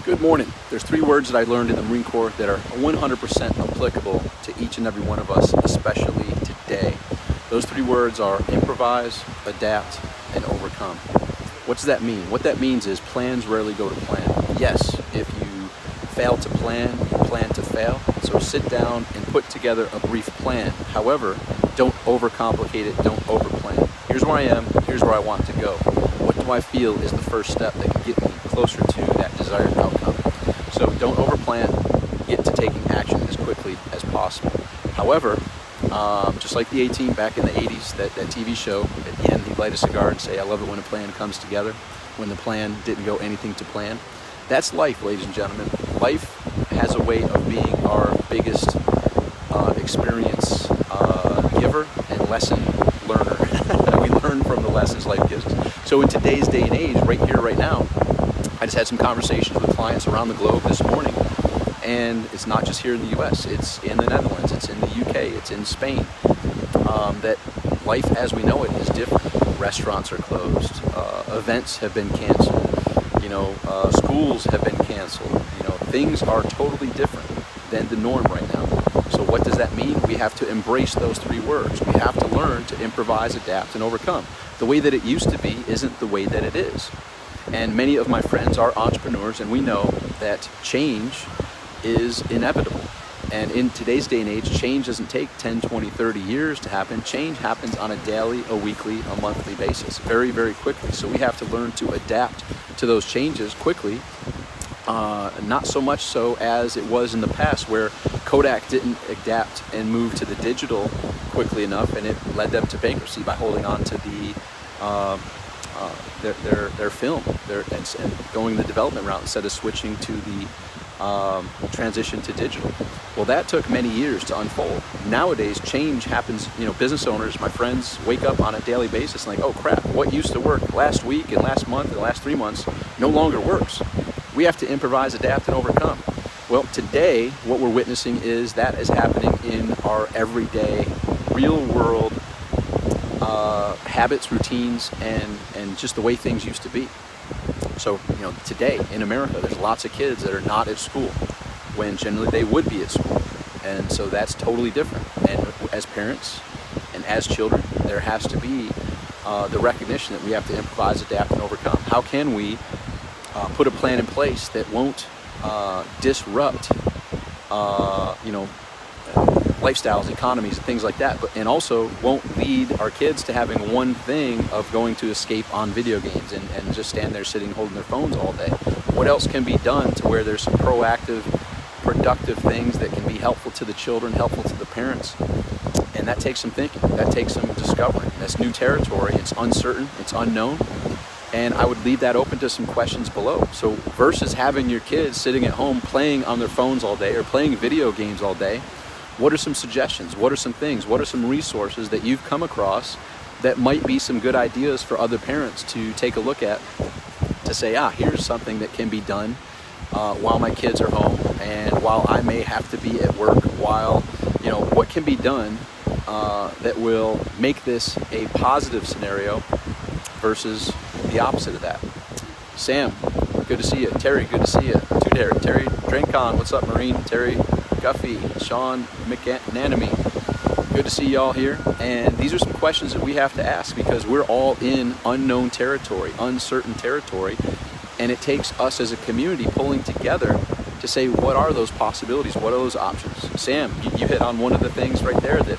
Good morning. There's three words that I learned in the Marine Corps that are 100% applicable to each and every one of us, especially today. Those three words are improvise, adapt, and overcome. What does that mean? What that means is plans rarely go to plan. Yes, if you fail to plan, you plan to fail. So sit down and put together a brief plan. However, don't overcomplicate it, don't overplan. Here's where I am, here's where I want to go. What do I feel is the first step that can get me closer to that desired outcome? So don't overplan, get to taking action as quickly as possible. However, just like the A-Team back in the 80s, that TV show, at the end he'd light a cigar and say, "I love it when a plan comes together," when the plan didn't go anything to plan. That's life, ladies and gentlemen. Life has a way of being our biggest experience giver and lesson learner. We learn from the lessons life gives us. So in today's day and age, right here, right now, I just had some conversations with clients around the globe this morning. And it's not just here in the US, it's in the Netherlands, it's in the UK, it's in Spain. That life as we know it is different. Restaurants are closed, events have been canceled, schools have been canceled. Things are totally different than the norm right now. So what does that mean? We have to embrace those three words. We have to learn to improvise, adapt, and overcome. The way that it used to be isn't the way that it is. And many of my friends are entrepreneurs, and we know that change is inevitable. And in today's day and age, change doesn't take 10, 20, 30 years to happen. Change happens on a daily, a weekly, a monthly basis, very, very quickly. So we have to learn to adapt to those changes quickly. Not so much so as it was in the past, where Kodak didn't adapt and move to the digital quickly enough, and it led them to bankruptcy by holding on to their film, and going the development route instead of switching to the transition to digital. Well, that took many years to unfold. Nowadays, change happens. Business owners, my friends, wake up on a daily basis and oh crap, what used to work last week and last month and the last 3 months no longer works. We have to improvise, adapt, and overcome. Well, today, what we're witnessing is that is happening in our everyday, real world habits, routines, and just the way things used to be. So, today in America, there's lots of kids that are not at school when generally they would be at school. And so that's totally different. And as parents and as children, there has to be the recognition that we have to improvise, adapt, and overcome. How can we put a plan in place that won't disrupt, lifestyles, economies, and things like that, and also won't lead our kids to having one thing of going to escape on video games and just stand there sitting holding their phones all day. What else can be done to where there's some proactive, productive things that can be helpful to the children, helpful to the parents? And that takes some thinking, that takes some discovering. That's new territory, it's uncertain, it's unknown. And I would leave that open to some questions below. So versus having your kids sitting at home playing on their phones all day or playing video games all day, what are some suggestions? What are some things? What are some resources that you've come across that might be some good ideas for other parents to take a look at, to say, here's something that can be done while my kids are home and while I may have to be at work, while, what can be done that will make this a positive scenario versus the opposite of that. Sam, good to see you. Terry, good to see you. Terry Drancon, what's up, Marine? Terry Guffey, Sean McNanamy, good to see y'all here. And these are some questions that we have to ask because we're all in unknown territory, uncertain territory, and it takes us as a community pulling together to say, what are those possibilities? What are those options? Sam, you hit on one of the things right there that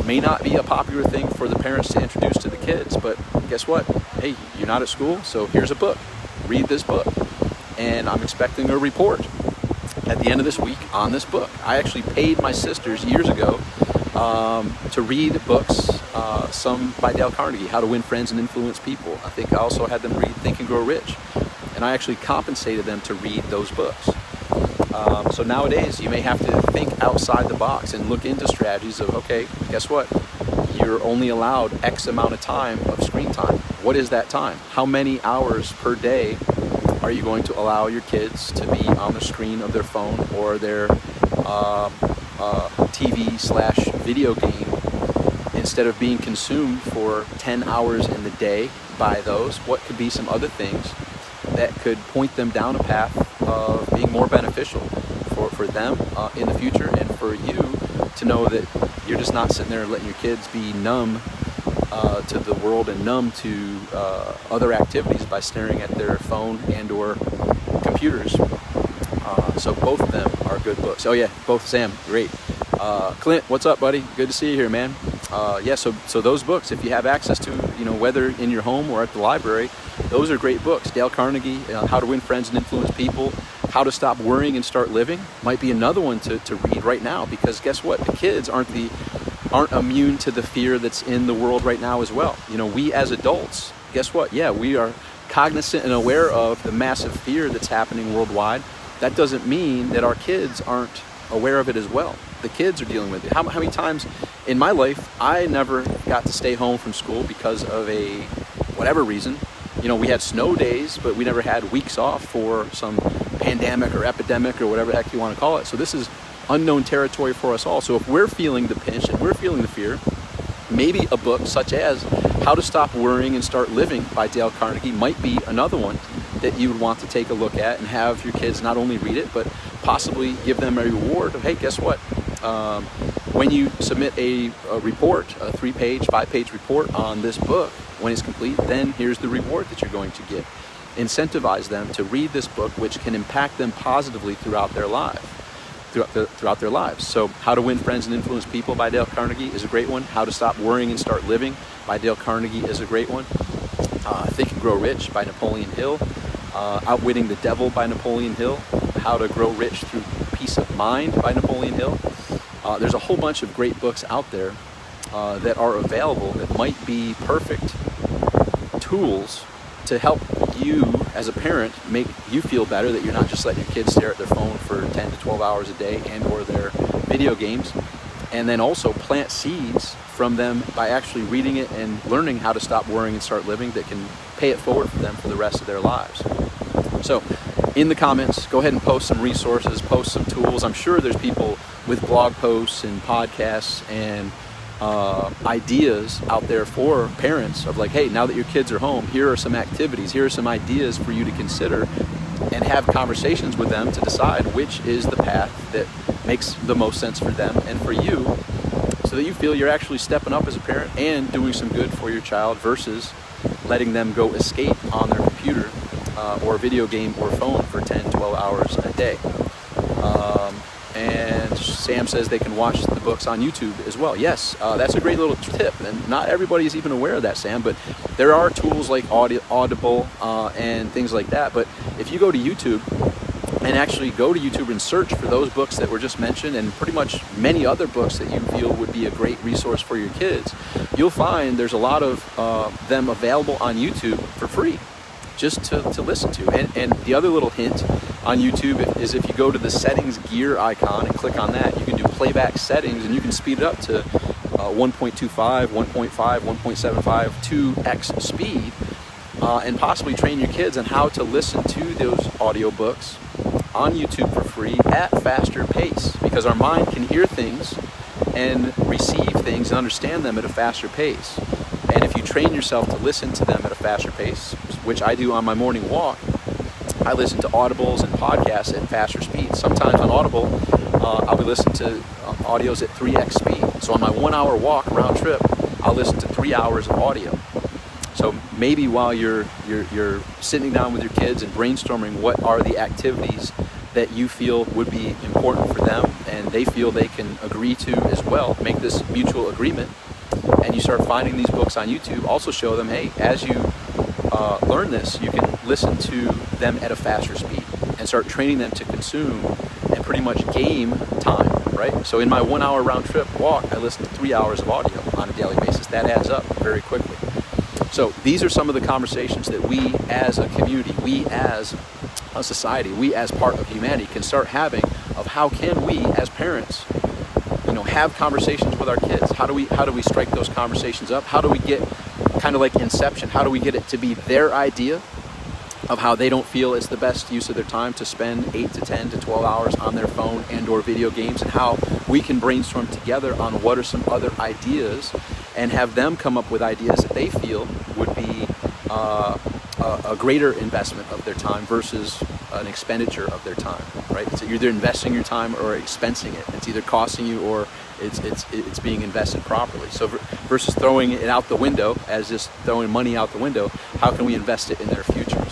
may not be a popular thing for the parents to introduce to the kids, but guess what? Hey, you're not at school, so here's a book. Read this book. And I'm expecting a report at the end of this week on this book. I actually paid my sisters years ago to read books, some by Dale Carnegie, How to Win Friends and Influence People. I think I also had them read Think and Grow Rich. And I actually compensated them to read those books. So nowadays, you may have to think outside the box and look into strategies of, okay, guess what? You're only allowed X amount of time of screen time. What is that time? How many hours per day are you going to allow your kids to be on the screen of their phone or their TV/video game instead of being consumed for 10 hours in the day by those? What could be some other things that could point them down a path of being more beneficial for them in the future, and for you to know that you're just not sitting there letting your kids be numb to the world and numb to other activities by staring at their phone and or computers. So both of them are good books. Oh yeah, both. Sam, great. Clint, what's up, buddy? Good to see you here, man. Yeah, so those books, if you have access to, whether in your home or at the library, those are great books. Dale Carnegie, How to Win Friends and Influence People, How to Stop Worrying and Start Living might be another one to read right now, because guess what? The kids aren't immune to the fear that's in the world right now as well. We as adults, guess what? Yeah, we are cognizant and aware of the massive fear that's happening worldwide. That doesn't mean that our kids aren't aware of it as well. The kids are dealing with it. How many times in my life I never got to stay home from school because of a whatever reason. We had snow days, but we never had weeks off for some pandemic or epidemic or whatever the heck you want to call it. So this is unknown territory for us all. So if we're feeling the pinch and we're feeling the fear, maybe a book such as How to Stop Worrying and Start Living by Dale Carnegie might be another one that you would want to take a look at and have your kids not only read it, but possibly give them a reward of, hey, guess what? When you submit a report, a 3-page, 5-page report on this book, when it's complete, then here's the reward that you're going to get. Incentivize them to read this book, which can impact them positively throughout their lives. So How to Win Friends and Influence People by Dale Carnegie is a great one. How to Stop Worrying and Start Living by Dale Carnegie is a great one. Think and Grow Rich by Napoleon Hill. Outwitting the Devil by Napoleon Hill. How to Grow Rich Through Peace of Mind by Napoleon Hill. There's a whole bunch of great books out there that are available that might be perfect tools to help you as a parent make you feel better, that you're not just letting your kids stare at their phone for 10 to 12 hours a day and or their video games, and then also plant seeds from them by actually reading it and learning how to stop worrying and start living that can pay it forward for them for the rest of their lives. So in the comments, go ahead and post some resources, post some tools. I'm sure there's people with blog posts and podcasts and ideas out there for parents of like, hey, now that your kids are home, here are some activities, here are some ideas for you to consider, and have conversations with them to decide which is the path that makes the most sense for them and for you, so that you feel you're actually stepping up as a parent and doing some good for your child versus letting them go escape on their computer or video game or phone for 10, 12 hours a day. And Sam says they can watch the books on YouTube as well. Yes, that's a great little tip, and not everybody is even aware of that, Sam, but there are tools like Audible and things like that. But if you go to YouTube and actually go to YouTube and search for those books that were just mentioned and pretty much many other books that you feel would be a great resource for your kids, you'll find there's a lot of them available on YouTube for free just to listen to. And the other little hint on YouTube is if you go to the settings gear icon and click on that, you can do playback settings and you can speed it up to 1.25, 1.5, 1.75, 2x speed, and possibly train your kids on how to listen to those audiobooks on YouTube for free at faster pace, because our mind can hear things and receive things and understand them at a faster pace. And if you train yourself to listen to them at a faster pace, which I do on my morning walk, I listen to audibles and podcasts at faster speeds. Sometimes on Audible, I'll be listening to audios at 3x speed. So on my 1 hour walk round trip, I'll listen to 3 hours of audio. So maybe while you're sitting down with your kids and brainstorming what are the activities that you feel would be important for them and they feel they can agree to as well, make this mutual agreement, and you start finding these books on YouTube, also show them, hey, as you learn this, you can listen to them at a faster speed and start training them to consume and pretty much game time, right? So in my 1 hour round trip walk, I listen to 3 hours of audio on a daily basis. That adds up very quickly. So these are some of the conversations that we as a community, we as a society, we as part of humanity can start having of how can we as parents, have conversations with our kids. How do we strike those conversations up? How do we get kind of like Inception? How do we get it to be their idea of how they don't feel it's the best use of their time to spend 8 to 10 to 12 hours on their phone and or video games, and how we can brainstorm together on what are some other ideas and have them come up with ideas that they feel would be a greater investment of their time versus an expenditure of their time, right? So you're either investing your time or expensing it. It's either costing you or it's being invested properly. So versus throwing it out the window as just throwing money out the window, how can we invest it in their futures?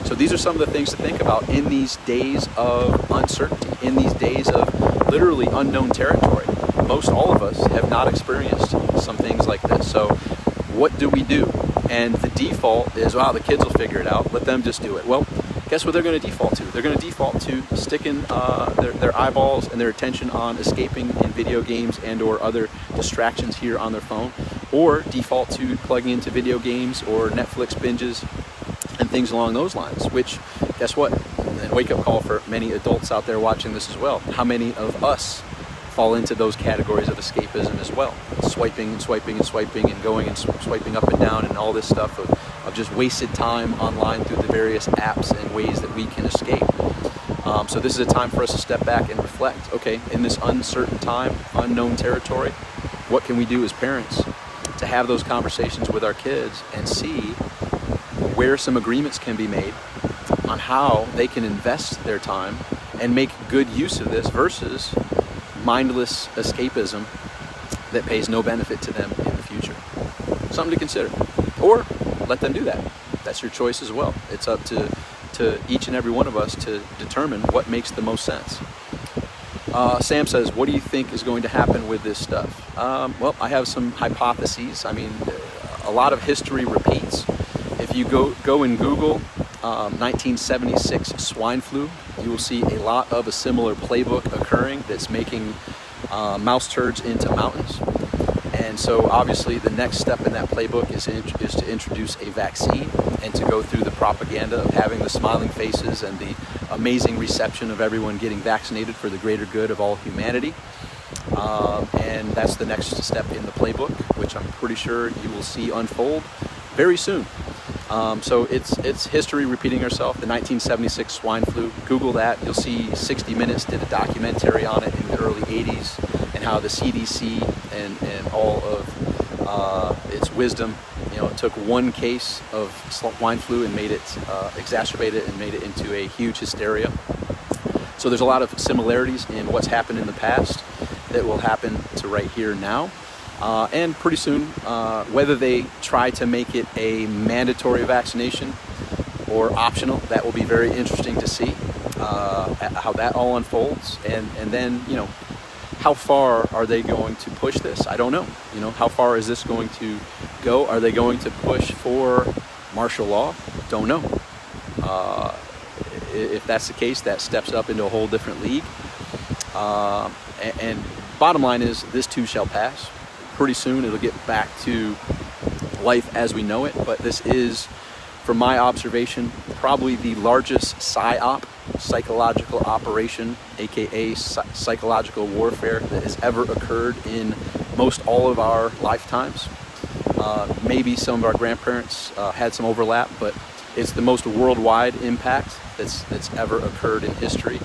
So these are some of the things to think about in these days of uncertainty, in these days of literally unknown territory. Most all of us have not experienced some things like this. So what do we do? And the default is, wow, the kids will figure it out. Let them just do it. Well, guess what they're going to default to? They're going to default to sticking their eyeballs and their attention on escaping in video games and or other distractions here on their phone, or default to plugging into video games or Netflix binges and things along those lines, which, guess what? And wake-up call for many adults out there watching this as well. How many of us fall into those categories of escapism as well? Swiping and swiping and swiping and going and swiping up and down and all this stuff of just wasted time online through the various apps and ways that we can escape. So this is a time for us to step back and reflect. Okay, in this uncertain time, unknown territory, what can we do as parents to have those conversations with our kids and see where some agreements can be made on how they can invest their time and make good use of this versus mindless escapism that pays no benefit to them in the future. Something to consider. Or let them do that. That's your choice as well. It's up to each and every one of us to determine what makes the most sense. Sam says, what do you think is going to happen with this stuff? Well, I have some hypotheses. I mean, a lot of history repeats. If you go and Google 1976 swine flu, you will see a lot of a similar playbook occurring that's making mouse turds into mountains. And so obviously the next step in that playbook is to introduce a vaccine and to go through the propaganda of having the smiling faces and the amazing reception of everyone getting vaccinated for the greater good of all humanity. And that's the next step in the playbook, which I'm pretty sure you will see unfold very soon. So it's history repeating itself. The 1976 swine flu, Google that. You'll see 60 Minutes did a documentary on it in the early 80s and how the CDC and all of its wisdom, it took one case of swine flu and made it, exacerbated it and made it into a huge hysteria. So there's a lot of similarities in what's happened in the past that will happen to right here now. And pretty soon, whether they try to make it a mandatory vaccination or optional, that will be very interesting to see how that all unfolds. And then, how far are they going to push this? I don't know. How far is this going to go? Are they going to push for martial law? Don't know. If that's the case, that steps up into a whole different league. And bottom line is, this too shall pass. Pretty soon it'll get back to life as we know it, but this is, from my observation, probably the largest PSYOP, psychological operation, aka psychological warfare, that has ever occurred in most all of our lifetimes. Maybe some of our grandparents had some overlap, but it's the most worldwide impact that's ever occurred in history,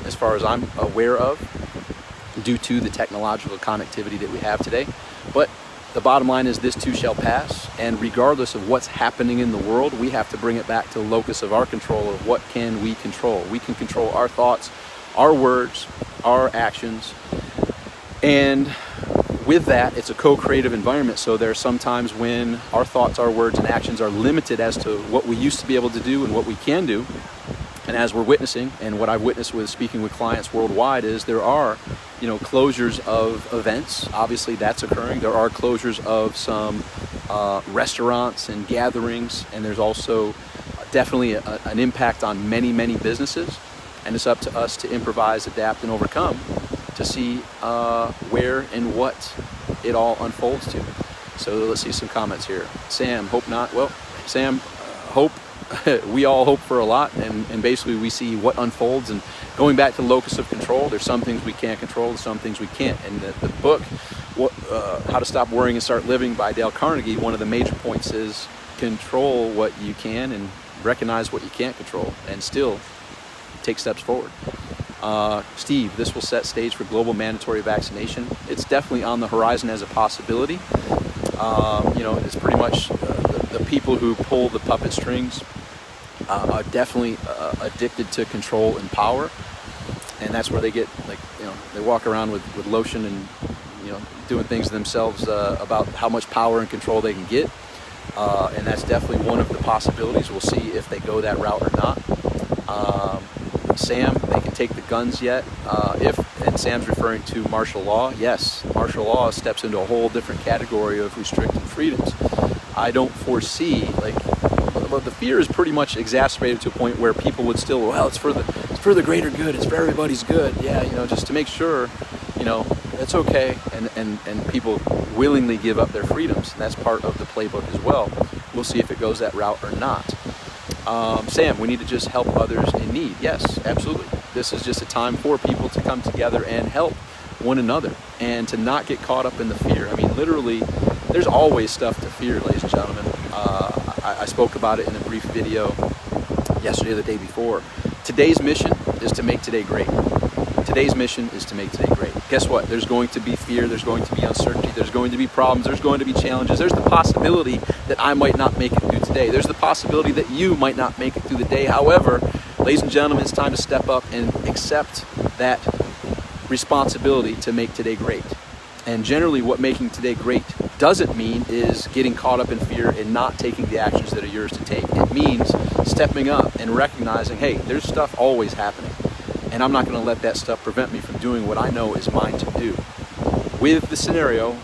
as far as I'm aware of, due to the technological connectivity that we have today. But the bottom line is, this too shall pass, and regardless of what's happening in the world, we have to bring it back to the locus of our control of what can we control. We can control our thoughts, our words, our actions, and with that, it's a co-creative environment. So there are some times when our thoughts, our words, and actions are limited as to what we used to be able to do and what we can do. And as we're witnessing, and what I've witnessed with speaking with clients worldwide, is there are, closures of events. Obviously, that's occurring. There are closures of some restaurants and gatherings, and there's also definitely an impact on many, many businesses. And it's up to us to improvise, adapt, and overcome to see where and what it all unfolds to. So let's see some comments here. Sam, hope not. Well, Sam, hope. We all hope for a lot, and basically we see what unfolds. And going back to the locus of control, there's some things we can't control, there's some things we can't. And the book, How to Stop Worrying and Start Living by Dale Carnegie, one of the major points is control what you can and recognize what you can't control, and still take steps forward. Steve, this will set stage for global mandatory vaccination. It's definitely on the horizon as a possibility. It's pretty much the people who pull the puppet strings are definitely addicted to control and power, and that's where they get, like, they walk around with lotion and doing things to themselves about how much power and control they can get, and that's definitely one of the possibilities. We'll see if they go that route or not. Sam, they can take the guns yet. And Sam's referring to martial law. Yes, martial law steps into a whole different category of restricted freedoms. I don't foresee, the fear is pretty much exacerbated to a point where people would still, well, it's for the greater good, it's for everybody's good. Yeah, just to make sure, it's okay, and people willingly give up their freedoms. And that's part of the playbook as well. We'll see if it goes that route or not. Sam, we need to just help others in need. Yes, absolutely. This is just a time for people to come together and help one another and to not get caught up in the fear. I mean, literally, there's always stuff to fear, ladies and gentlemen. I spoke about it in a brief video yesterday or the day before. Today's mission is to make today great. Today's mission is to make today great. Guess what? There's going to be fear, there's going to be uncertainty, there's going to be problems, there's going to be challenges. There's the possibility that I might not make it through today. There's the possibility that you might not make it through the day. However, ladies and gentlemen, it's time to step up and accept that responsibility to make today great. And generally, what making today great doesn't mean is getting caught up in fear and not taking the actions that are yours to take. It means stepping up and recognizing, hey, there's stuff always happening, and I'm not going to let that stuff prevent me from doing what I know is mine to do. With the scenario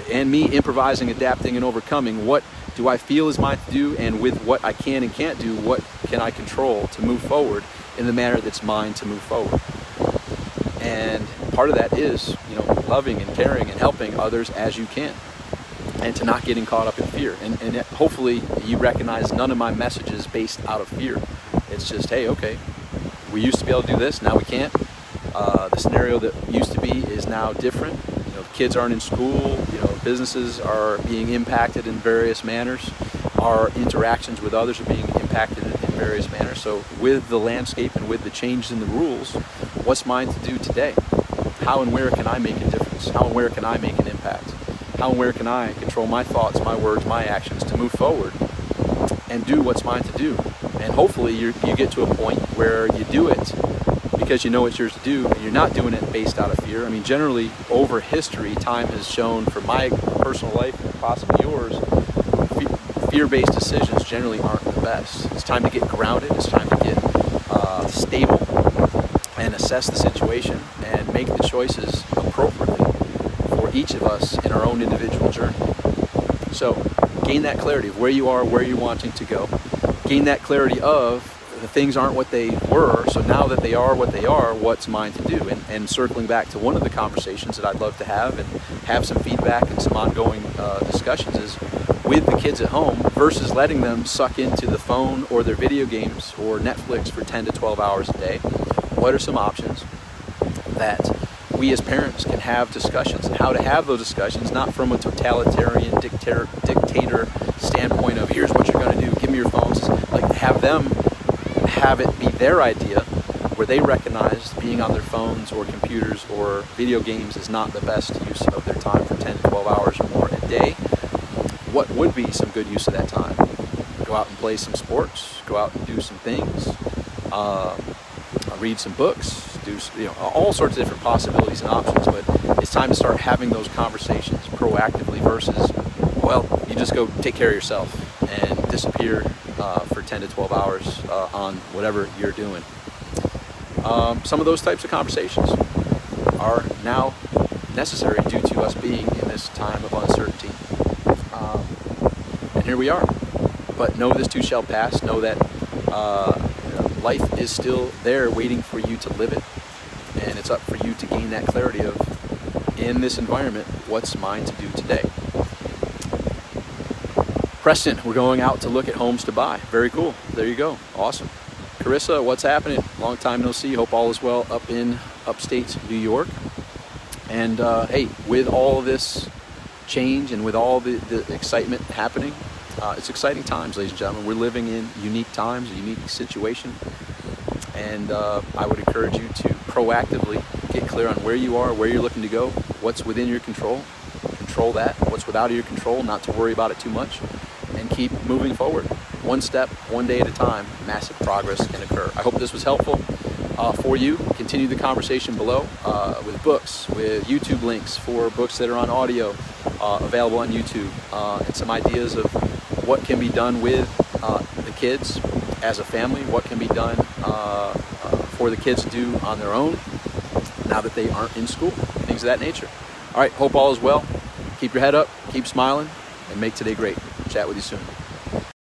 and me improvising, adapting, and overcoming, what do I feel is mine to do, and with what I can and can't do, what can I control to move forward in the manner that's mine to move forward. And part of that is, loving and caring and helping others as you can, and to not getting caught up in fear. And hopefully you recognize none of my messages based out of fear. It's just, hey, okay, we used to be able to do this, now we can't. The scenario that used to be is now different. Kids aren't in school, businesses are being impacted in various manners. Our interactions with others are being impacted in various manners. So with the landscape and with the changes in the rules, what's mine to do today? How and where can I make a difference? How and where can I make an impact? How and where can I control my thoughts, my words, my actions to move forward and do what's mine to do? And hopefully you get to a point where you do it because you know it's yours to do, and you're not doing it based out of fear. I mean, generally, over history, time has shown, for my personal life and possibly yours, fear-based decisions generally aren't the best. It's time to get grounded. It's time to get stable and assess the situation and make the choices appropriately for each of us in our own individual journey. So, gain that clarity of where you are, where you're wanting to go. Gain that clarity of the things aren't what they were, so now that they are what they are, what's mine to do? And circling back to one of the conversations that I'd love to have and have some feedback and some ongoing discussions is with the kids at home versus letting them suck into the phone or their video games or Netflix for 10 to 12 hours a day. What are some options that we as parents can have discussions, and how to have those discussions, not from a totalitarian dictator standpoint of here's what you're going to do, give me your phones, like have them have it be their idea where they recognize being on their phones or computers or video games is not the best use of their time for 10 to 12 hours or more a day. What would be some good use of that time? Go out and play some sports, go out and do some things, read some books, do all sorts of different possibilities and options. But it's time to start having those conversations proactively versus, well, you just go take care of yourself and disappear for 10 to 12 hours on whatever you're doing. Some of those types of conversations are now necessary due to us being in this time of uncertainty. And here we are. But know this too shall pass. Know that life is still there waiting for you to live it. And it's up for you to gain that clarity of, in this environment, what's mine to do today. Preston, we're going out to look at homes to buy. Very cool. There you go. Awesome. Carissa, what's happening? Long time no see. Hope all is well up in upstate New York. And hey, with all of this change and with all the excitement happening, it's exciting times, ladies and gentlemen. We're living in unique times, a unique situation. And I would encourage you to proactively get clear on where you are, where you're looking to go, what's within your control. Control that. What's without your control, not to worry about it too much. And keep moving forward. one step, one day at a time, massive progress can occur. I hope this was helpful for you. Continue the conversation below with books, with YouTube links for books that are on audio available on YouTube, and some ideas of what can be done with the kids as a family, what can be done for the kids to do on their own now that they aren't in school, things of that nature. All right, hope all is well. Keep your head up, keep smiling, and make today great. Chat with you soon.